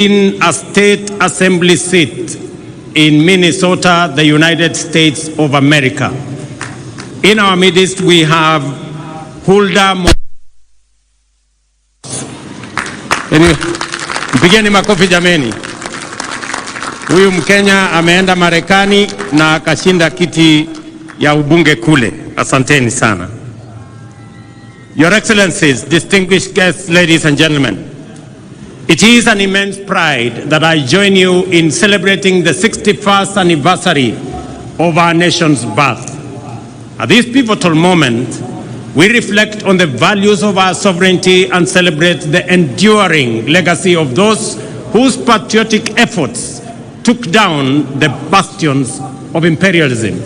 in a state assembly seat in Minnesota, the United States of America. In our midst, we have Hulda. Mpigeni makofi jameni. Huyu Mkenya ameenda Marekani na akashinda kiti ya ubunge kule. Asanteni sana. Your Excellencies, distinguished guests, ladies and gentlemen, it is an immense pride that I join you in celebrating the 61st anniversary of our nation's birth. At this pivotal moment, we reflect on the values of our sovereignty and celebrate the enduring legacy of those whose patriotic efforts took down the bastions of imperialism.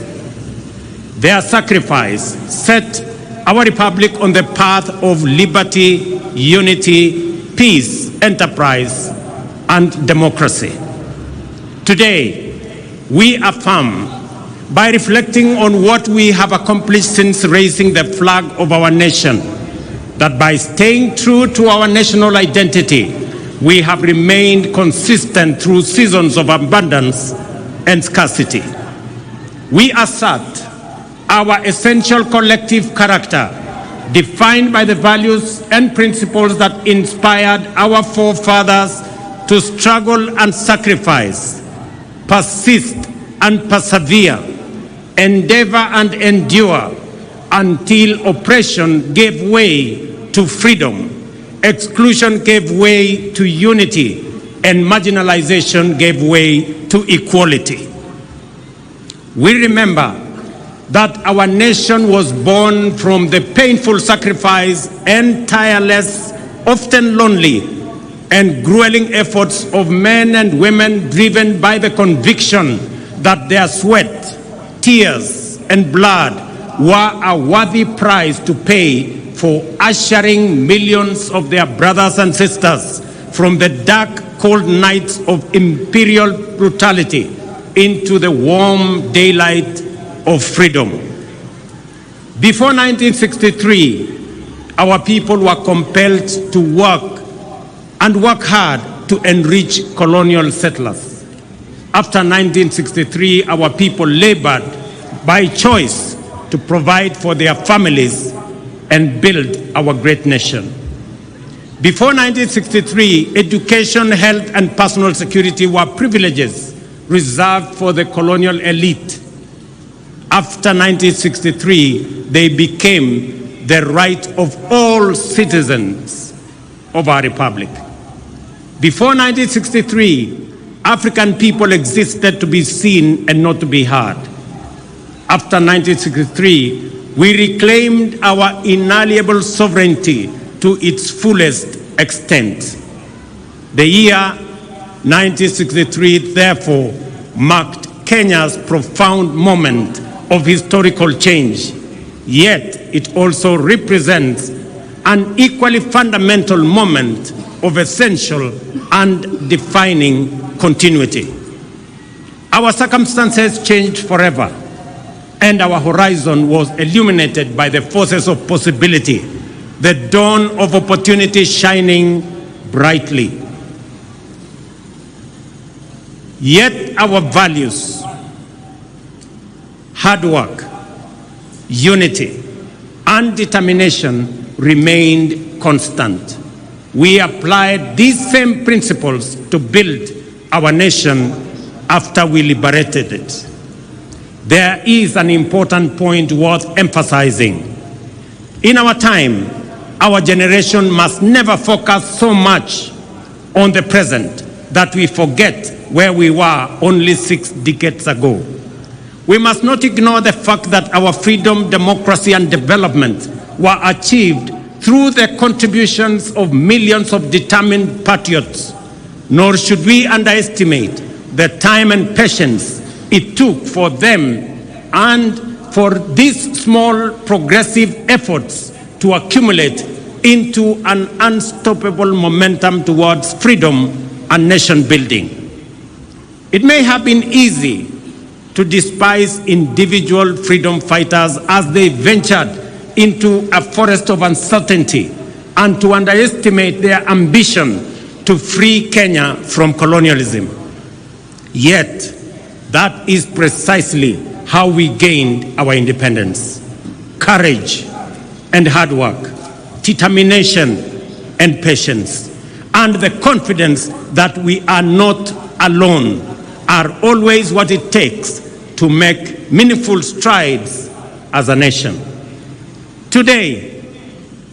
Their sacrifice set our republic on the path of liberty, unity, peace, enterprise, and democracy. Today, we affirm, by reflecting on what we have accomplished since raising the flag of our nation, that by staying true to our national identity, we have remained consistent through seasons of abundance and scarcity. We assert our essential collective character, defined by the values and principles that inspired our forefathers to struggle and sacrifice, persist and persevere, endeavor and endure until oppression gave way to freedom, exclusion gave way to unity, and marginalization gave way to equality. We remember that our nation was born from the painful sacrifice and tireless, often lonely, and grueling efforts of men and women driven by the conviction that their sweat, tears, and blood were a worthy price to pay for ushering millions of their brothers and sisters from the dark, cold nights of imperial brutality into the warm daylight of freedom. Before 1963, our people were compelled to work hard to enrich colonial settlers. After 1963, our people labored by choice to provide for their families and build our great nation. Before 1963, education, health, and personal security were privileges reserved for the colonial elite. After 1963, they became the right of all citizens of our republic. Before 1963, African people existed to be seen and not to be heard. After 1963, we reclaimed our inalienable sovereignty to its fullest extent. The year 1963, therefore, marked Kenya's profound moment of historical change, yet it also represents an equally fundamental moment of essential and defining continuity. Our circumstances changed forever, and our horizon was illuminated by the forces of possibility, the dawn of opportunity shining brightly. Yet our values, hard work, unity, and determination remained constant. We applied these same principles to build our nation after we liberated it. There is an important point worth emphasizing. In our time, our generation must never focus so much on the present that we forget where we were only 6 decades ago. We must not ignore the fact that our freedom, democracy, and development were achieved through the contributions of millions of determined patriots, nor should we underestimate the time and patience it took for them and for these small progressive efforts to accumulate into an unstoppable momentum towards freedom and nation building. It may have been easy to despise individual freedom fighters as they ventured into a forest of uncertainty and to underestimate their ambition to free Kenya from colonialism. Yet, that is precisely how we gained our independence. Courage and hard work, determination and patience, and the confidence that we are not alone are always what it takes to make meaningful strides as a nation. Today,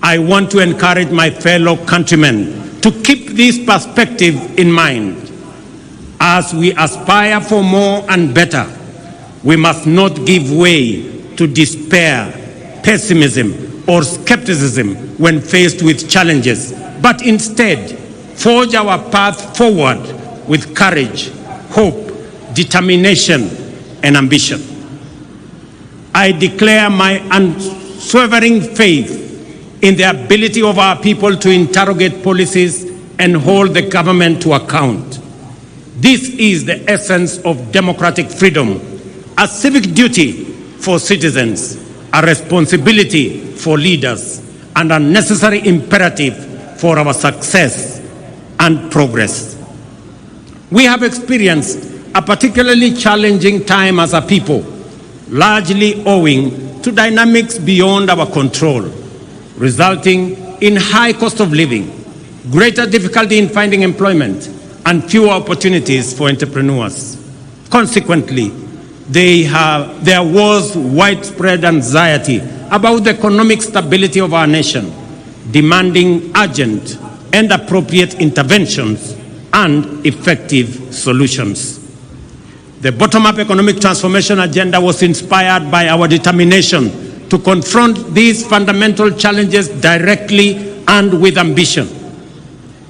I want to encourage my fellow countrymen to keep this perspective in mind. As we aspire for more and better, we must not give way to despair, pessimism, or skepticism when faced with challenges, but instead forge our path forward with courage, hope, determination, and ambition. I declare my unswerving faith in the ability of our people to interrogate policies and hold the government to account. This is the essence of democratic freedom, a civic duty for citizens, a responsibility for leaders, and a necessary imperative for our success and progress. We have experienced a particularly challenging time as a people, largely owing to dynamics beyond our control, resulting in high cost of living, greater difficulty in finding employment, and fewer opportunities for entrepreneurs. Consequently, there was widespread anxiety about the economic stability of our nation, demanding urgent and appropriate interventions and effective solutions. The bottom-up economic transformation agenda was inspired by our determination to confront these fundamental challenges directly and with ambition.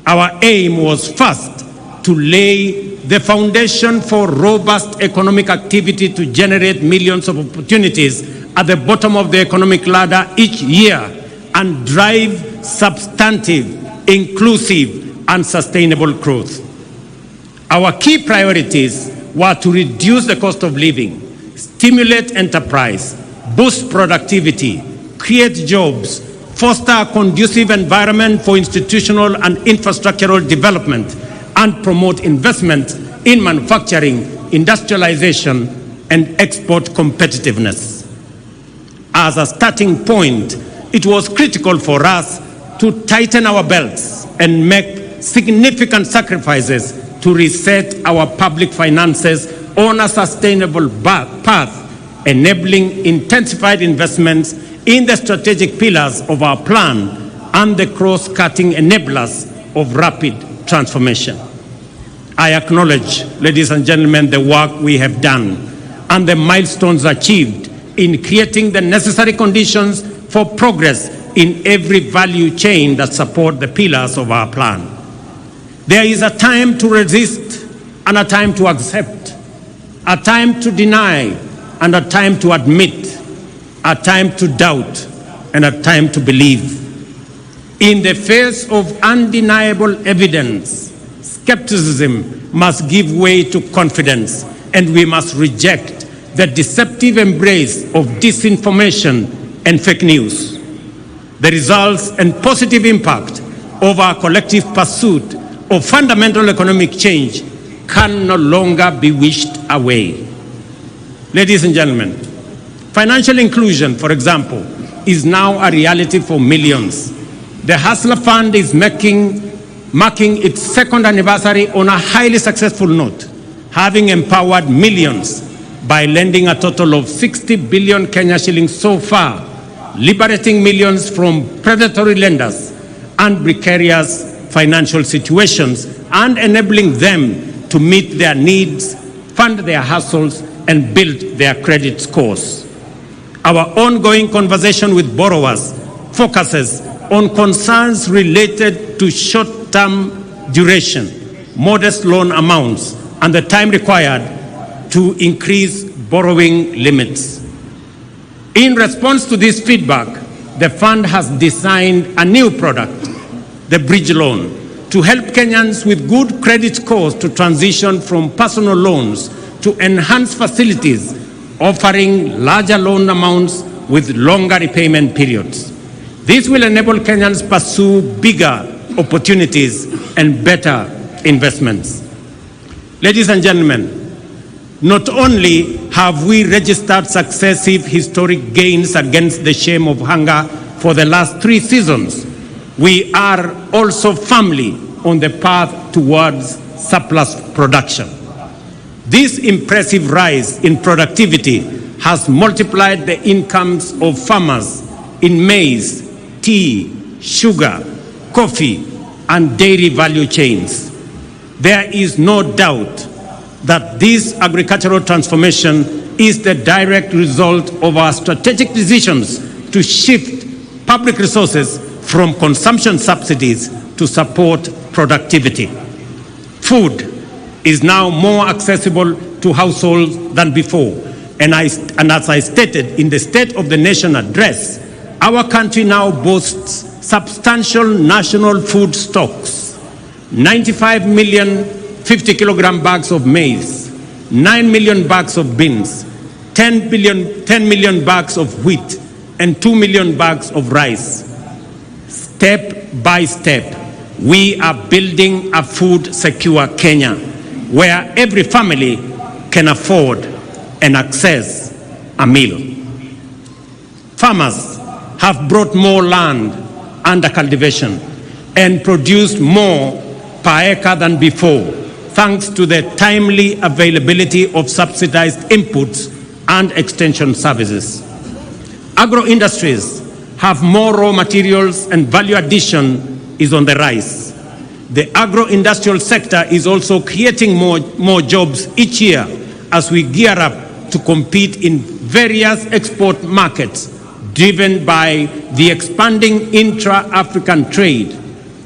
Our aim was first to lay the foundation for robust economic activity to generate millions of opportunities at the bottom of the economic ladder each year and drive substantive, inclusive, and sustainable growth. Our key priorities were to reduce the cost of living, stimulate enterprise, boost productivity, create jobs, foster a conducive environment for institutional and infrastructural development, and promote investment in manufacturing, industrialization, and export competitiveness. As a starting point, it was critical for us to tighten our belts and make significant sacrifices to reset our public finances on a sustainable path, enabling intensified investments in the strategic pillars of our plan and the cross-cutting enablers of rapid transformation. I acknowledge, ladies and gentlemen, the work we have done and the milestones achieved in creating the necessary conditions for progress in every value chain that support the pillars of our plan. There is a time to resist and a time to accept, a time to deny and a time to admit, a time to doubt and a time to believe. In the face of undeniable evidence, skepticism must give way to confidence, and we must reject the deceptive embrace of disinformation and fake news. The results and positive impact of our collective pursuit of fundamental economic change can no longer be wished away. Ladies and gentlemen, financial inclusion, for example, is now a reality for millions. The Hustler Fund is marking its second anniversary on a highly successful note, having empowered millions by lending a total of 60 billion Kenya shillings so far, liberating millions from predatory lenders and precarious financial situations and enabling them to meet their needs, fund their hustles, and build their credit scores. Our ongoing conversation with borrowers focuses on concerns related to short-term duration, modest loan amounts, and the time required to increase borrowing limits. In response to this feedback, the fund has designed a new product, the bridge loan, to help Kenyans with good credit scores to transition from personal loans to enhanced facilities offering larger loan amounts with longer repayment periods. This will enable Kenyans pursue bigger, opportunities and better investments. Ladies and gentlemen, not only have we registered successive historic gains against the shame of hunger for the last 3 seasons, we are also firmly on the path towards surplus production. This impressive rise in productivity has multiplied the incomes of farmers in maize, tea, sugar, coffee, and dairy value chains. There is no doubt that this agricultural transformation is the direct result of our strategic decisions to shift public resources from consumption subsidies to support productivity. Food is now more accessible to households than before. And as I stated in the State of the Nation address, our country now boasts substantial national food stocks: 95 million 50-kilogram bags of maize, 9 million bags of beans, 10 million bags of wheat, and 2 million bags of rice. Step by step, we are building a food-secure Kenya, where every family can afford and access a meal. Farmers have brought more land under cultivation and produced more per acre than before, thanks to the timely availability of subsidized inputs and extension services. Agro-industries have more raw materials and value addition is on the rise. The agro-industrial sector is also creating more jobs each year as we gear up to compete in various export markets, driven by the expanding intra-African trade,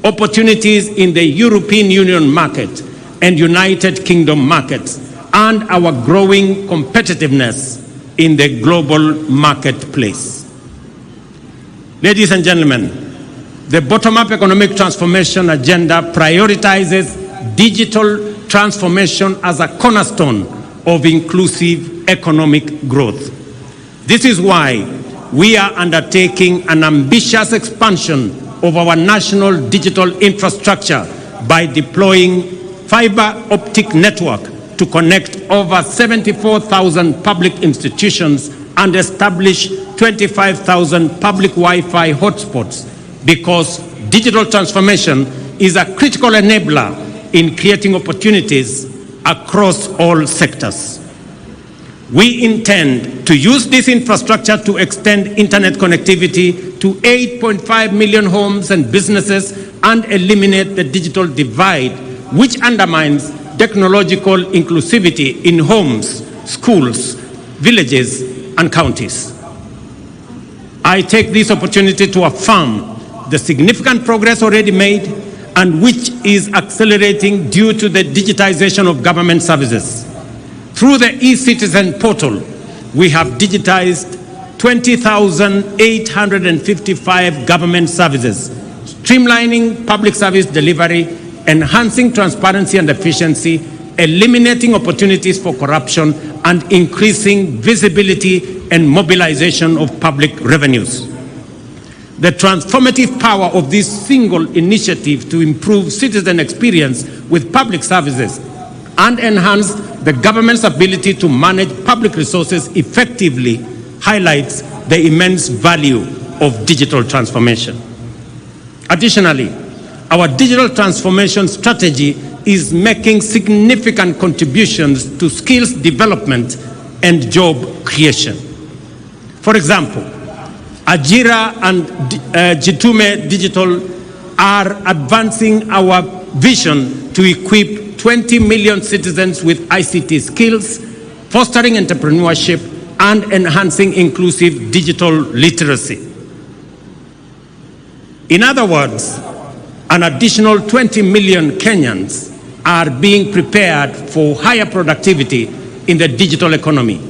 opportunities in the European Union market and United Kingdom markets, and our growing competitiveness in the global marketplace. Ladies and gentlemen, the bottom-up economic transformation agenda prioritizes digital transformation as a cornerstone of inclusive economic growth. This is why we are undertaking an ambitious expansion of our national digital infrastructure by deploying fiber optic network to connect over 74,000 public institutions and establish 25,000 public Wi-Fi hotspots, because digital transformation is a critical enabler in creating opportunities across all sectors. We intend to use this infrastructure to extend internet connectivity to 8.5 million homes and businesses and eliminate the digital divide, which undermines technological inclusivity in homes, schools, villages, and counties. I take this opportunity to affirm the significant progress already made and which is accelerating due to the digitization of government services. Through the e-Citizen portal, we have digitized 20,855 government services, streamlining public service delivery, enhancing transparency and efficiency, eliminating opportunities for corruption, and increasing visibility and mobilization of public revenues. The transformative power of this single initiative to improve citizen experience with public services and enhance the government's ability to manage public resources effectively highlights the immense value of digital transformation. Additionally, our digital transformation strategy is making significant contributions to skills development and job creation. For example, Ajira and Jitume Digital are advancing our vision to equip 20 million citizens with ICT skills, fostering entrepreneurship, and enhancing inclusive digital literacy. In other words, an additional 20 million Kenyans are being prepared for higher productivity in the digital economy.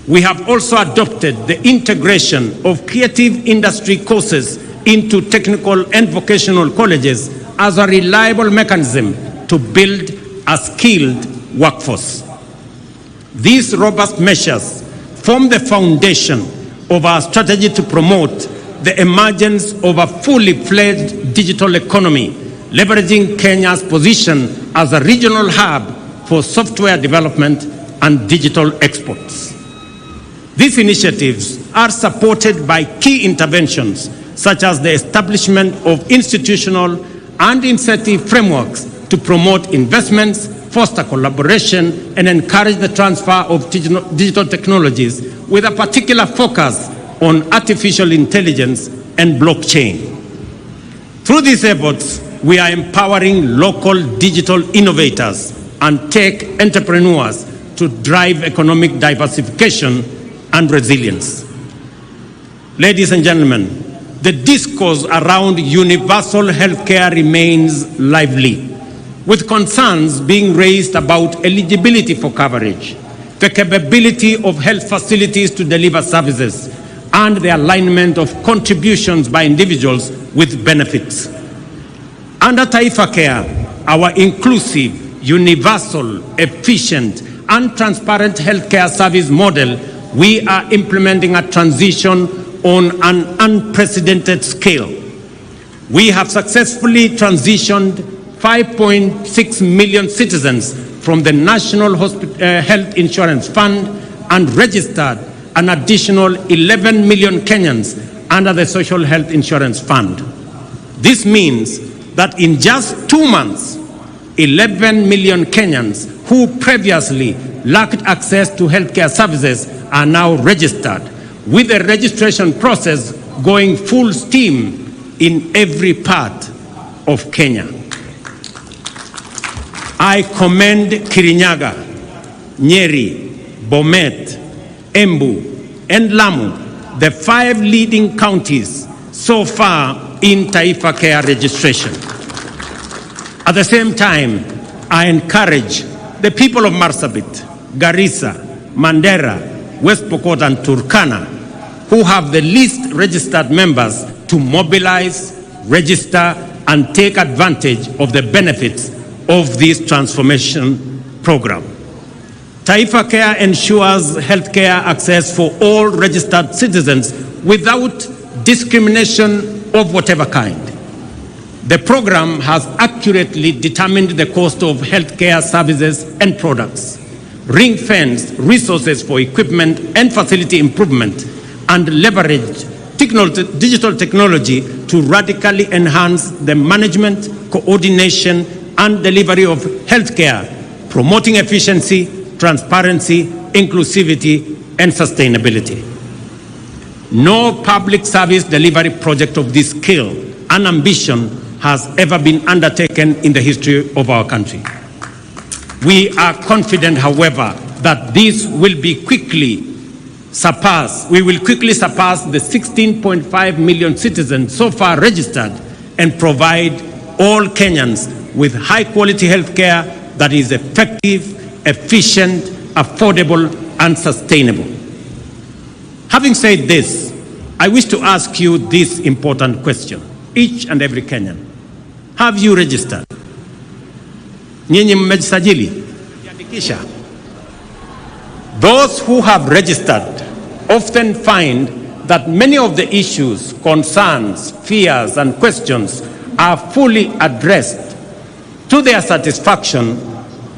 We have also adopted the integration of creative industry courses into technical and vocational colleges as a reliable mechanism to build a skilled workforce. These robust measures form the foundation of our strategy to promote the emergence of a fully fledged digital economy leveraging Kenya's position as a regional hub for software development and digital exports. These initiatives are supported by key interventions such as the establishment of institutional and incentive frameworks to promote investments, foster collaboration, and encourage the transfer of digital technologies with a particular focus on artificial intelligence and blockchain. Through these efforts, we are empowering local digital innovators and tech entrepreneurs to drive economic diversification and resilience. Ladies and gentlemen, the discourse around universal healthcare remains lively, with concerns being raised about eligibility for coverage, the capability of health facilities to deliver services, and the alignment of contributions by individuals with benefits. Under Taifa Care, our inclusive, universal, efficient, and transparent healthcare service model, we are implementing a transition on an unprecedented scale. We have successfully transitioned 5.6 million citizens from the National Health Insurance Fund and registered an additional 11 million Kenyans under the Social Health Insurance Fund. This means that in just 2 months, 11 million Kenyans who previously lacked access to healthcare services are now registered, with the registration process going full steam in every part of Kenya. I commend Kirinyaga, Nyeri, Bomet, Embu, and Lamu, the 5 leading counties so far in Taifa Care registration. At the same time, I encourage the people of Marsabit, Garissa, Mandera, West Pokot, and Turkana, who have the least registered members, to mobilize, register, and take advantage of the benefits of this transformation program. Taifa Care ensures healthcare access for all registered citizens without discrimination of whatever kind. The program has accurately determined the cost of healthcare services and products, ring-fenced resources for equipment and facility improvement, and leveraged digital technology to radically enhance the management, coordination, and delivery of healthcare, promoting efficiency, transparency, inclusivity, and sustainability. No public service delivery project of this scale and ambition has ever been undertaken in the history of our country. We are confident, however, that this will quickly surpass the 16.5 million citizens so far registered and provide all Kenyans with high-quality health care that is effective, efficient, affordable, and sustainable. Having said this, I wish to ask you this important question, each and every Kenyan. Have you registered? Nyinyi mmejisajili? Jiandikisha? Those who have registered often find that many of the issues, concerns, fears, and questions are fully addressed to their satisfaction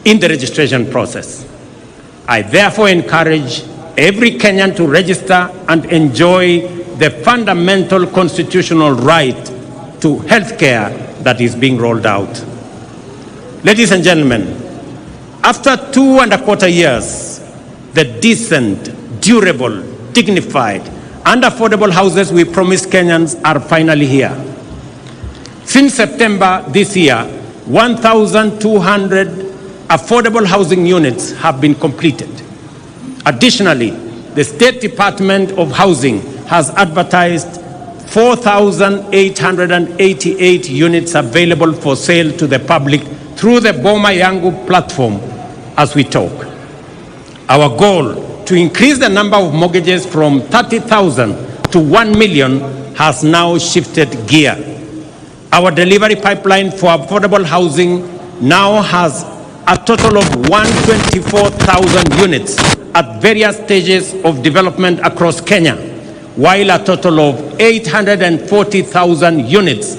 in the registration process. I therefore encourage every Kenyan to register and enjoy the fundamental constitutional right to health care that is being rolled out. Ladies and gentlemen, after 2.25 years, the decent, durable, dignified, and affordable houses we promised Kenyans are finally here. Since September this year, 1,200 affordable housing units have been completed. Additionally, the State Department of Housing has advertised 4,888 units available for sale to the public through the Boma Yangu platform as we talk. Our goal to increase the number of mortgages from 30,000 to 1 million has now shifted gear. Our delivery pipeline for affordable housing now has a total of 124,000 units at various stages of development across Kenya, while a total of 840,000 units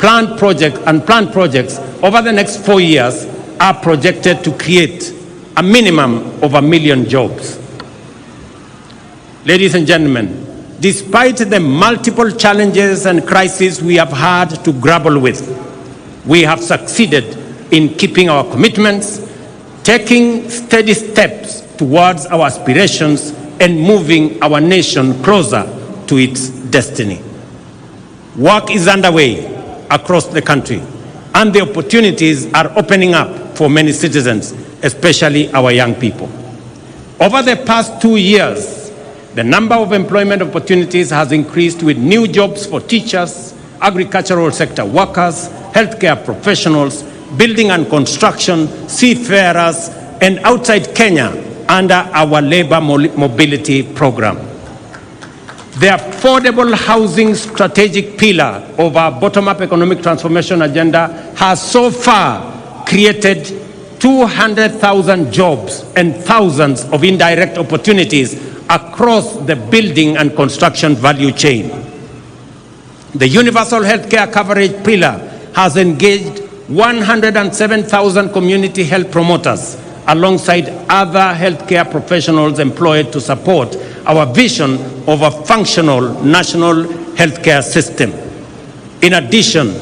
planned projects over the next 4 years are projected to create a minimum of 1 million jobs. Ladies and gentlemen, despite the multiple challenges and crises we have had to grapple with, we have succeeded in keeping our commitments, taking steady steps towards our aspirations, and moving our nation closer to its destiny. Work is underway across the country, and the opportunities are opening up for many citizens, especially our young people. Over the past 2 years, the number of employment opportunities has increased, with new jobs for teachers, agricultural sector workers, healthcare professionals, building and construction, seafarers, and outside Kenya under our labor mobility program. The affordable housing strategic pillar of our bottom-up economic transformation agenda has so far created 200,000 jobs and thousands of indirect opportunities across the building and construction value chain. The universal healthcare coverage pillar has engaged 107,000 community health promoters alongside other healthcare professionals employed to support our vision of a functional national healthcare system. In addition,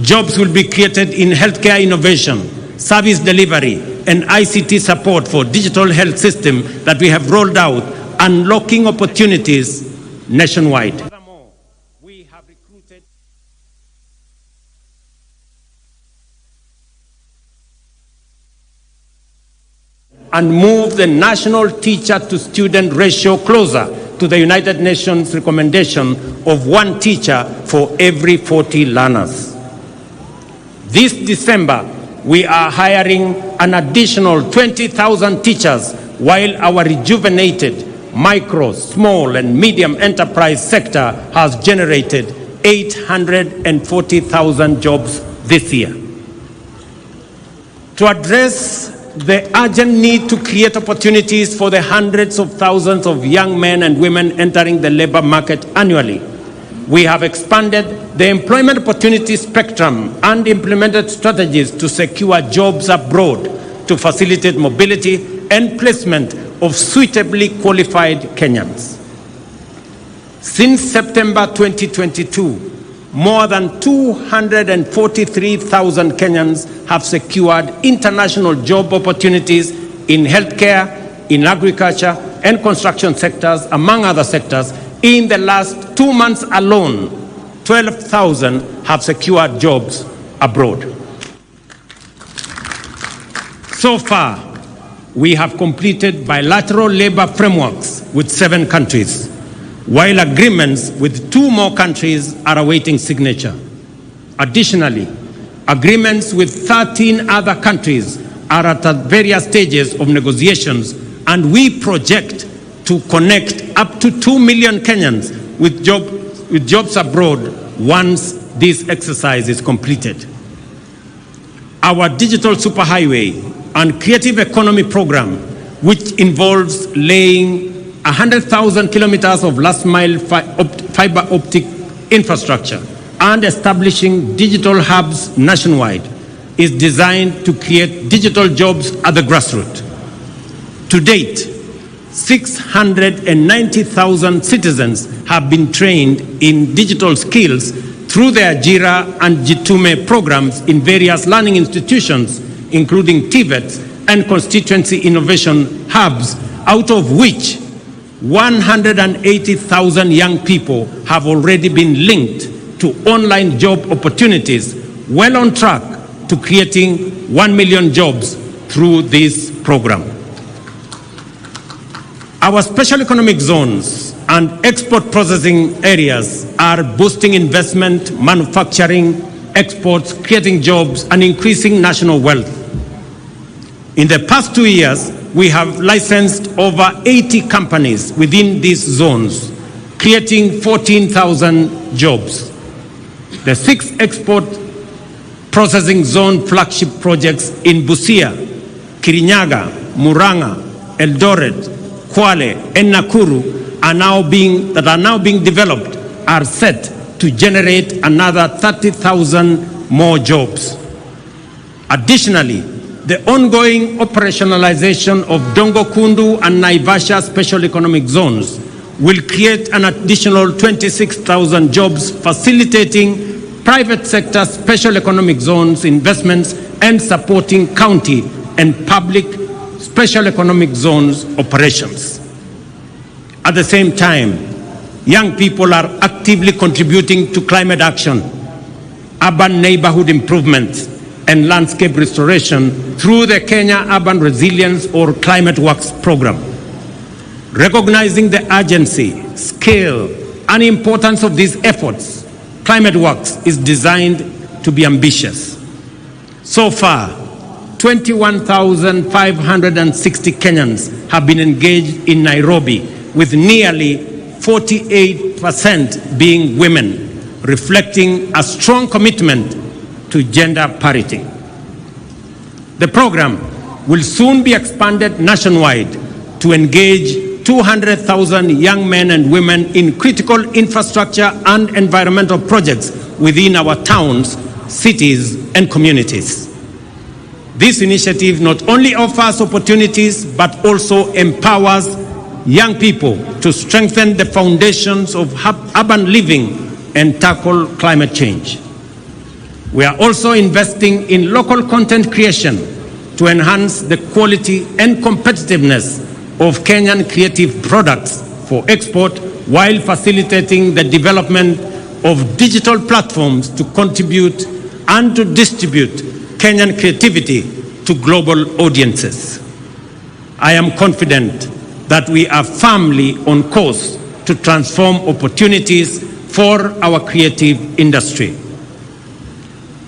jobs will be created in healthcare innovation, service delivery, and ICT support for digital health system that we have rolled out, unlocking opportunities nationwide. Furthermore, we have recruited and moved the national teacher-to-student ratio closer to the United Nations recommendation of 1 teacher for every 40 learners. This December, we are hiring an additional 20,000 teachers, while our rejuvenated micro, small, and medium enterprise sector has generated 840,000 jobs this year. To address the urgent need to create opportunities for the hundreds of thousands of young men and women entering the labor market annually, we have expanded the employment opportunity spectrum and implemented strategies to secure jobs abroad to facilitate mobility and placement of suitably qualified Kenyans. Since September 2022, more than 243,000 Kenyans have secured international job opportunities in healthcare, in agriculture, and construction sectors, among other sectors. In the last 2 months alone, 12,000 have secured jobs abroad. So far, we have completed bilateral labor frameworks with 7 countries, while agreements with 2 more countries are awaiting signature. Additionally, agreements with 13 other countries are at various stages of negotiations, and we project to connect up to 2 million Kenyans with jobs abroad once this exercise is completed. Our digital superhighway and creative economy program, which involves laying 100,000 kilometers of last-mile fiber optic infrastructure and establishing digital hubs nationwide, is designed to create digital jobs at the grassroots. To date, 690,000 citizens have been trained in digital skills through the Ajira and Jitume programs in various learning institutions, including TVETs and constituency innovation hubs, out of which 180,000 young people have already been linked to online job opportunities, well on track to creating 1 million jobs through this program. Our special economic zones and export processing areas are boosting investment, manufacturing, exports, creating jobs, and increasing national wealth. In the past 2 years, we have licensed over 80 companies within these zones, creating 14,000 jobs. The 6 export processing zone flagship projects in Busia, Kirinyaga, Murang'a, Eldoret, Kwale, and Nakuru are now being developed are set to generate another 30,000 more jobs. Additionally, the ongoing operationalization of Dongo Kundu and Naivasha special economic zones will create an additional 26,000 jobs, facilitating private sector special economic zones investments and supporting county and public special economic zones operations. At the same time, young people are actively contributing to climate action, urban neighborhood improvements, and landscape restoration through the Kenya Urban Resilience or Climate Works program. Recognizing the urgency, scale, and importance of these efforts, Climate Works is designed to be ambitious. So far, 21,560 Kenyans have been engaged in Nairobi, with nearly 48% being women, reflecting a strong commitment to gender parity. The program will soon be expanded nationwide to engage 200,000 young men and women in critical infrastructure and environmental projects within our towns, cities, and communities. This initiative not only offers opportunities, but also empowers young people to strengthen the foundations of urban living and tackle climate change. We are also investing in local content creation to enhance the quality and competitiveness of Kenyan creative products for export, while facilitating the development of digital platforms to contribute and to distribute Kenyan creativity to global audiences. I am confident that we are firmly on course to transform opportunities for our creative industry.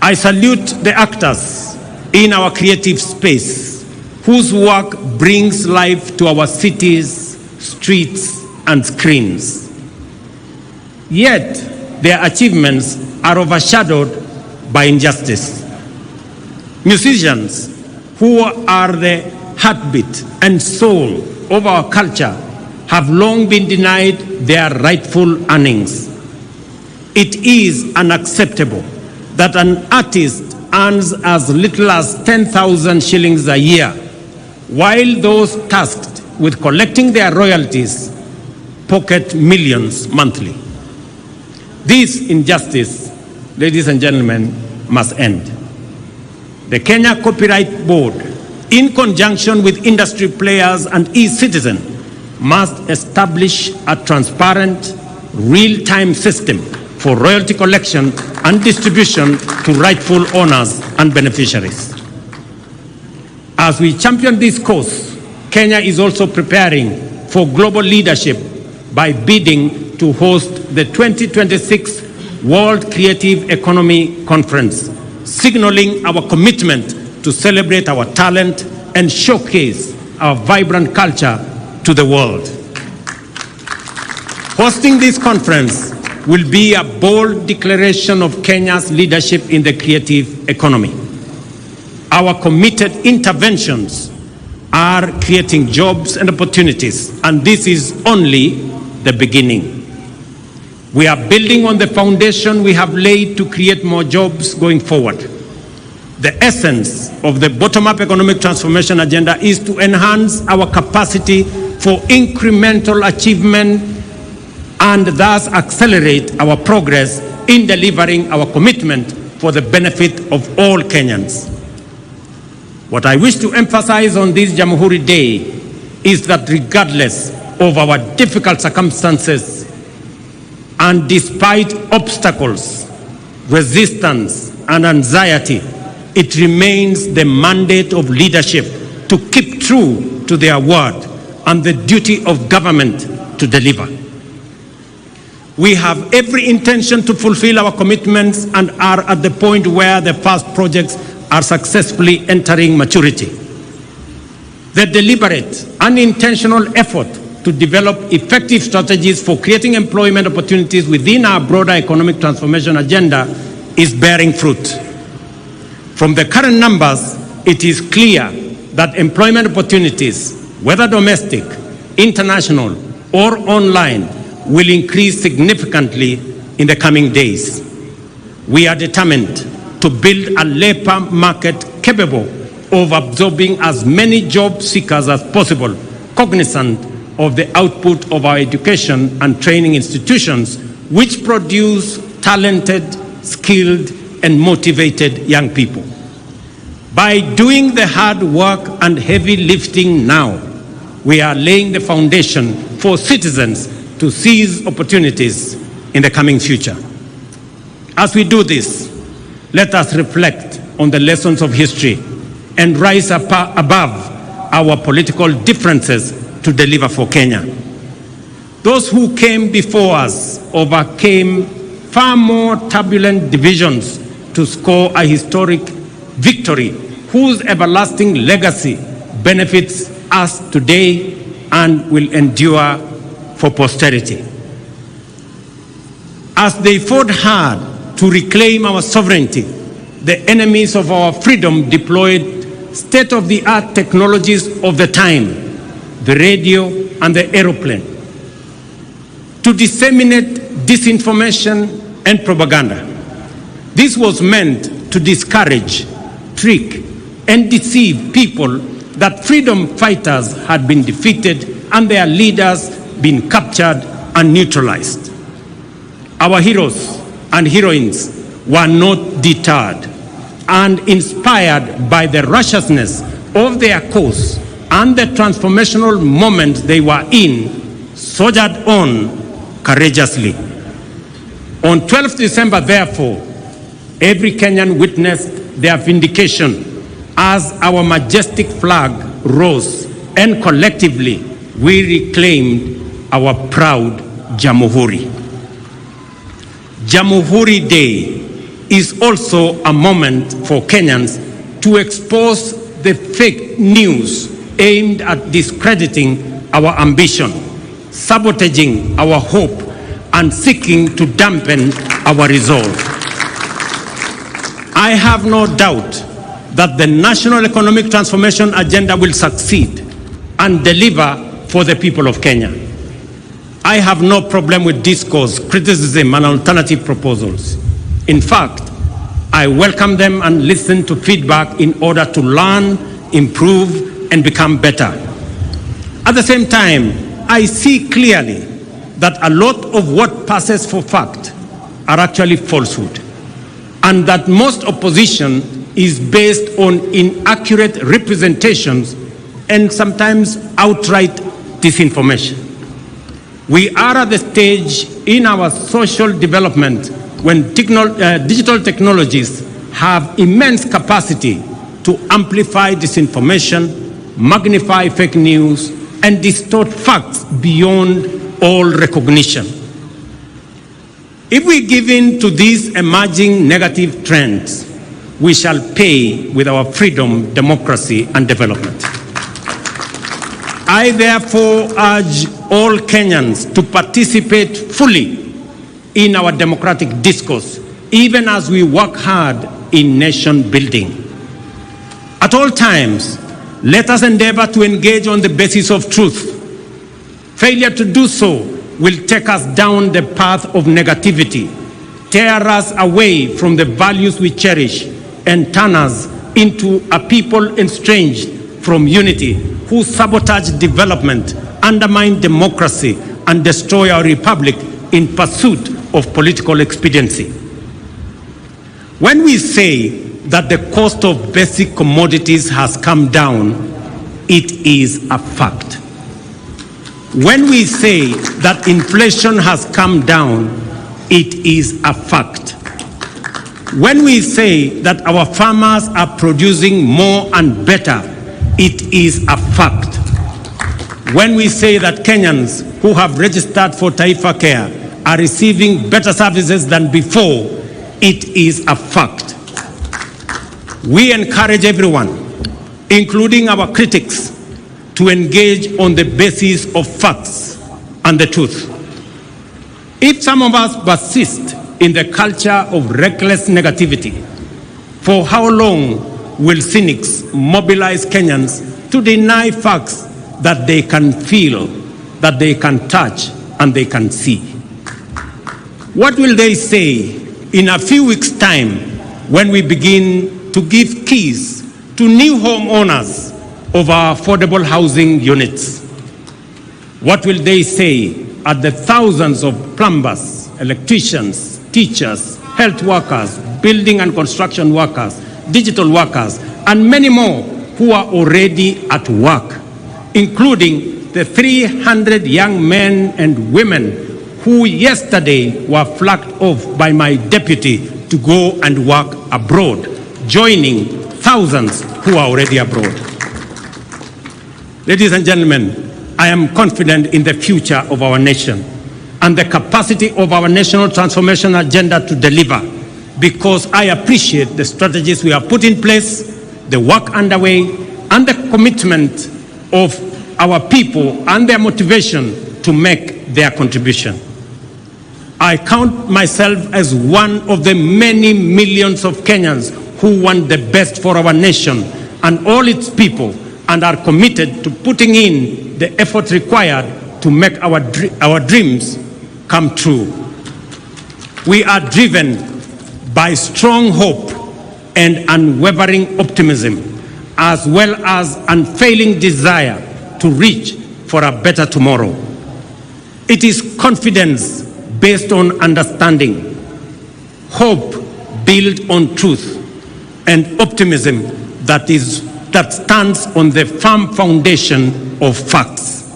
I salute the actors in our creative space whose work brings life to our cities, streets, and screens. Yet, their achievements are overshadowed by injustice. Musicians, who are the heartbeat and soul of our culture, have long been denied their rightful earnings. It is unacceptable that an artist earns as little as 10,000 shillings a year, while those tasked with collecting their royalties pocket millions monthly. This injustice, ladies and gentlemen, must end. The Kenya Copyright Board, in conjunction with industry players and e-citizen, must establish a transparent, real-time system for royalty collection and distribution to rightful owners and beneficiaries. As we champion this cause, Kenya is also preparing for global leadership by bidding to host the 2026 World Creative Economy Conference, signaling our commitment to celebrate our talent and showcase our vibrant culture to the world. Hosting this conference will be a bold declaration of Kenya's leadership in the creative economy. Our committed interventions are creating jobs and opportunities, and this is only the beginning. We are building on the foundation we have laid to create more jobs going forward. The essence of the bottom-up economic transformation agenda is to enhance our capacity for incremental achievement and thus accelerate our progress in delivering our commitment for the benefit of all Kenyans. What I wish to emphasize on this Jamuhuri Day is that regardless of our difficult circumstances and despite obstacles, resistance, and anxiety, it remains the mandate of leadership to keep true to their word and the duty of government to deliver. We have every intention to fulfill our commitments and are at the point where the first projects are successfully entering maturity. The deliberate and intentional effort to develop effective strategies for creating employment opportunities within our broader economic transformation agenda is bearing fruit. From the current numbers, it is clear that employment opportunities, whether domestic, international, or online, will increase significantly in the coming days. We are determined to build a labor market capable of absorbing as many job seekers as possible, cognizant of the output of our education and training institutions, which produce talented, skilled, and motivated young people. By doing the hard work and heavy lifting now, we are laying the foundation for citizens to seize opportunities in the coming future. As we do this, let us reflect on the lessons of history and rise above our political differences to deliver for Kenya. Those who came before us overcame far more turbulent divisions to score a historic victory whose everlasting legacy benefits us today and will endure for posterity. As they fought hard to reclaim our sovereignty, the enemies of our freedom deployed state-of-the-art technologies of the time, the radio and the aeroplane, to disseminate disinformation and propaganda. This was meant to discourage, trick, and deceive people that freedom fighters had been defeated and their leaders been captured and neutralized. Our heroes and heroines were not deterred and inspired by the righteousness of their cause and the transformational moment they were in, soldiered on courageously. On 12th December, therefore, every Kenyan witnessed their vindication as our majestic flag rose and collectively we reclaimed our proud Jamuhuri. Jamuhuri Day is also a moment for Kenyans to expose the fake news aimed at discrediting our ambition, sabotaging our hope, and seeking to dampen our resolve. I have no doubt that the national economic transformation agenda will succeed and deliver for the people of Kenya. I have no problem with discourse, criticism, and alternative proposals. In fact, I welcome them and listen to feedback in order to learn, improve, and become better. At the same time, I see clearly that a lot of what passes for fact are actually falsehood, and that most opposition is based on inaccurate representations and sometimes outright disinformation. We are at the stage in our social development when digital technologies have immense capacity to amplify disinformation, magnify fake news, and distort facts beyond all recognition. If we give in to these emerging negative trends, we shall pay with our freedom, democracy, and development. I therefore urge all Kenyans to participate fully in our democratic discourse, even as we work hard in nation building. At all times, let us endeavor to engage on the basis of truth. Failure to do so will take us down the path of negativity, tear us away from the values we cherish, and turn us into a people estranged from unity, who sabotage development, undermine democracy, and destroy our republic in pursuit of political expediency. When we say that the cost of basic commodities has come down, it is a fact. When we say that inflation has come down, it is a fact. When we say that our farmers are producing more and better, it is a fact. When we say that Kenyans who have registered for Taifa Care are receiving better services than before, it is a fact. We encourage everyone, including our critics, to engage on the basis of facts and the truth. If some of us persist in the culture of reckless negativity, for how long will cynics mobilize Kenyans to deny facts that they can feel, that they can touch, and they can see? What will they say in a few weeks' time when we begin to give keys to new homeowners of our affordable housing units? What will they say at the thousands of plumbers, electricians, teachers, health workers, building and construction workers, digital workers, and many more who are already at work, including the 300 young men and women who yesterday were flagged off by my deputy to go and work abroad, joining thousands who are already abroad. Ladies and gentlemen, I am confident in the future of our nation and the capacity of our national transformation agenda to deliver, because I appreciate the strategies we have put in place, the work underway, and the commitment of our people and their motivation to make their contribution. I count myself as one of the many millions of Kenyans who want the best for our nation and all its people, and are committed to putting in the effort required to make our dreams come true. We are driven by strong hope and unwavering optimism, as well as unfailing desire to reach for a better tomorrow. It is confidence based on understanding, hope built on truth, and optimism that stands on the firm foundation of facts.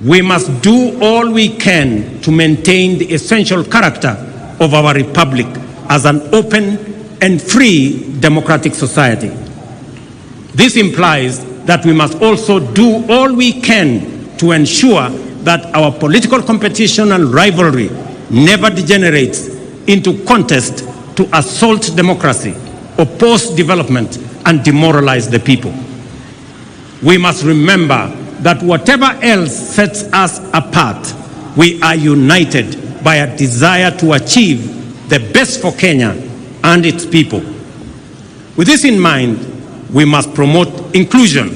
We must do all we can to maintain the essential character of our republic as an open and free democratic society. This implies that we must also do all we can to ensure that our political competition and rivalry never degenerates into contest to assault democracy, oppose development, and demoralize the people. We must remember that whatever else sets us apart, we are united by a desire to achieve the best for Kenya and its people. With this in mind, we must promote inclusion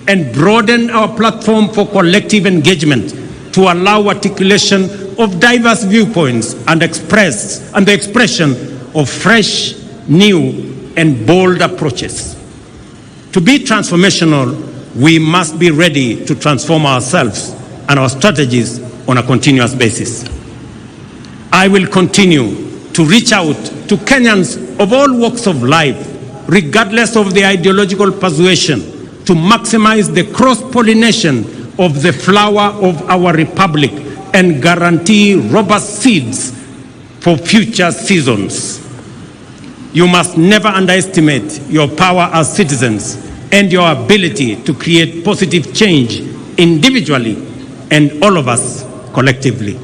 and broaden our platform for collective engagement to allow articulation of diverse viewpoints and the expression of fresh, new, and bold approaches. To be transformational, we must be ready to transform ourselves and our strategies on a continuous basis. I will continue to reach out to Kenyans of all walks of life, regardless of their ideological persuasion, to maximize the cross-pollination of the flower of our republic and guarantee robust seeds for future seasons. You must never underestimate your power as citizens and your ability to create positive change individually and all of us collectively.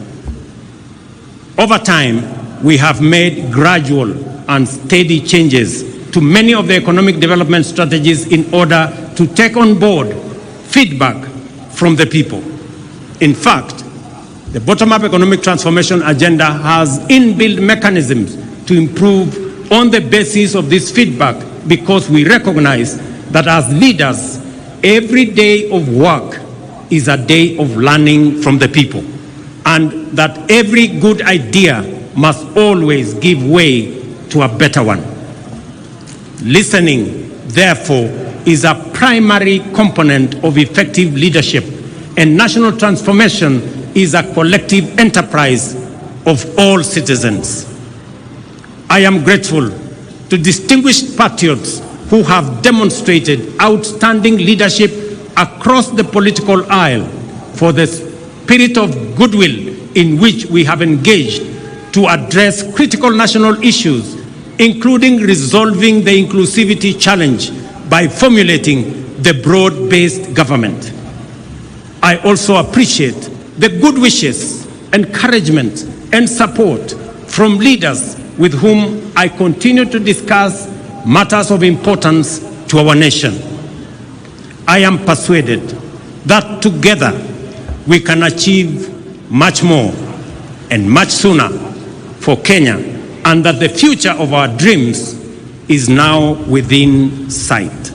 Over time, we have made gradual and steady changes to many of the economic development strategies in order to take on board feedback from the people. In fact, the bottom-up economic transformation agenda has inbuilt mechanisms to improve on the basis of this feedback, because we recognize that as leaders, every day of work is a day of learning from the people, and that every good idea must always give way to a better one. Listening, therefore, is a primary component of effective leadership, and national transformation is a collective enterprise of all citizens. I am grateful to distinguished patriots who have demonstrated outstanding leadership across the political aisle for the spirit of goodwill in which we have engaged to address critical national issues, including resolving the inclusivity challenge by formulating the broad-based government. I also appreciate the good wishes, encouragement, and support from leaders with whom I continue to discuss matters of importance to our nation. I am persuaded that together we can achieve much more and much sooner for Kenya, and that the future of our dreams is now within sight.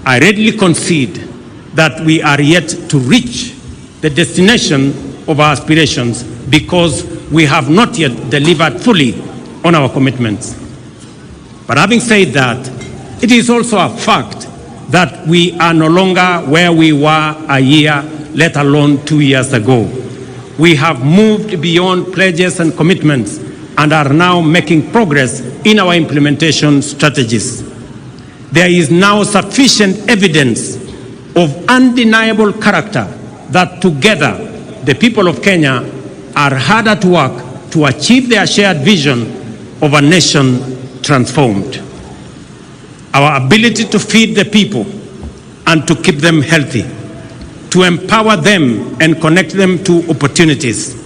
I readily concede that we are yet to reach the destination of our aspirations, because we have not yet delivered fully on our commitments. But having said that, it is also a fact that we are no longer where we were a year, let alone 2 years ago. We have moved beyond pledges and commitments and are now making progress in our implementation strategies. There is now sufficient evidence of undeniable character that together the people of Kenya are hard at work to achieve their shared vision of a nation transformed. Our ability to feed the people and to keep them healthy, to empower them and connect them to opportunities,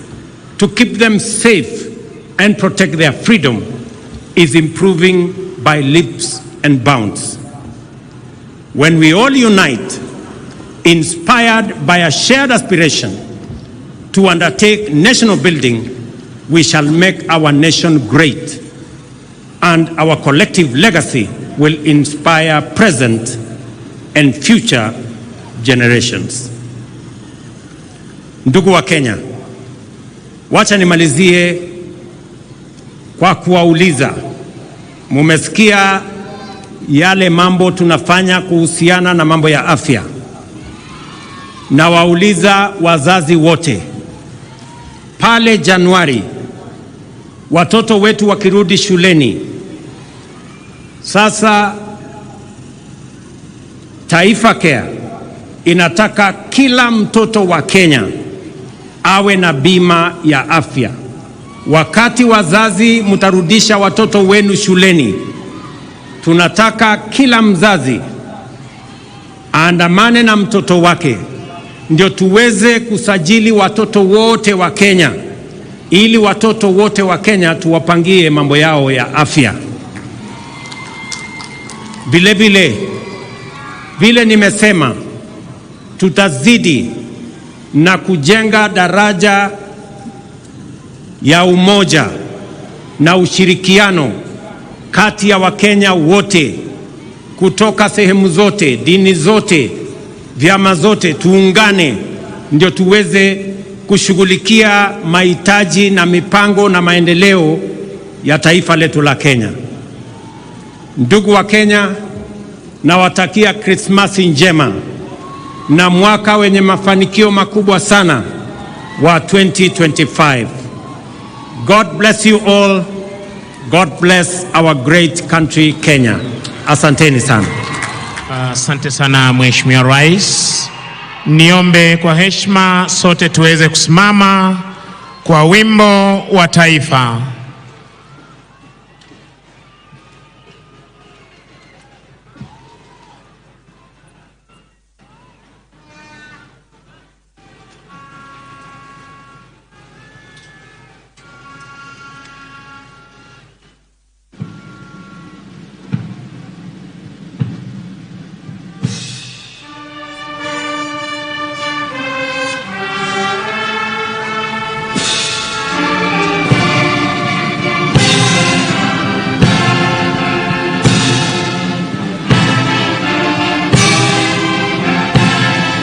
to keep them safe and protect their freedom is improving by leaps and bounds. When we all unite, inspired by a shared aspiration to undertake national building, we shall make our nation great, and our collective legacy will inspire present and future generations. Ndugu wa Kenya, wacha nimalizie kwa kuwauliza, mumesikia yale mambo tunafanya kuhusiana na mambo ya afya. Na wauliza wazazi wote, pale Januari watoto wetu wakirudi shuleni, sasa Taifa Care inataka kila mtoto wa Kenya awe na bima ya afya. Wakati wazazi mtarudisha watoto wenu shuleni, tunataka kila mzazi aandamane na mtoto wake ndio tuweze kusajili watoto wote wa Kenya, ili watoto wote wa Kenya tuwapangie mambo yao ya afya. Vile nimesema, tutazidi na kujenga daraja ya umoja na ushirikiano kati ya Wakenya wote kutoka sehemu zote, dini zote, vyama zote. Tuungane ndio tuweze kushughulikia mahitaji na mipango na maendeleo ya taifa letu la Kenya. Ndugu wa Kenya, nawatakia Krismasi njema na mwaka wenye mafanikio makubwa sana wa 2025. God bless you all. God bless our great country Kenya. Asanteni sana. Asante sana Mheshimiwa Rais. Niombe kwa heshima sote tuweze kusimama kwa wimbo wa taifa.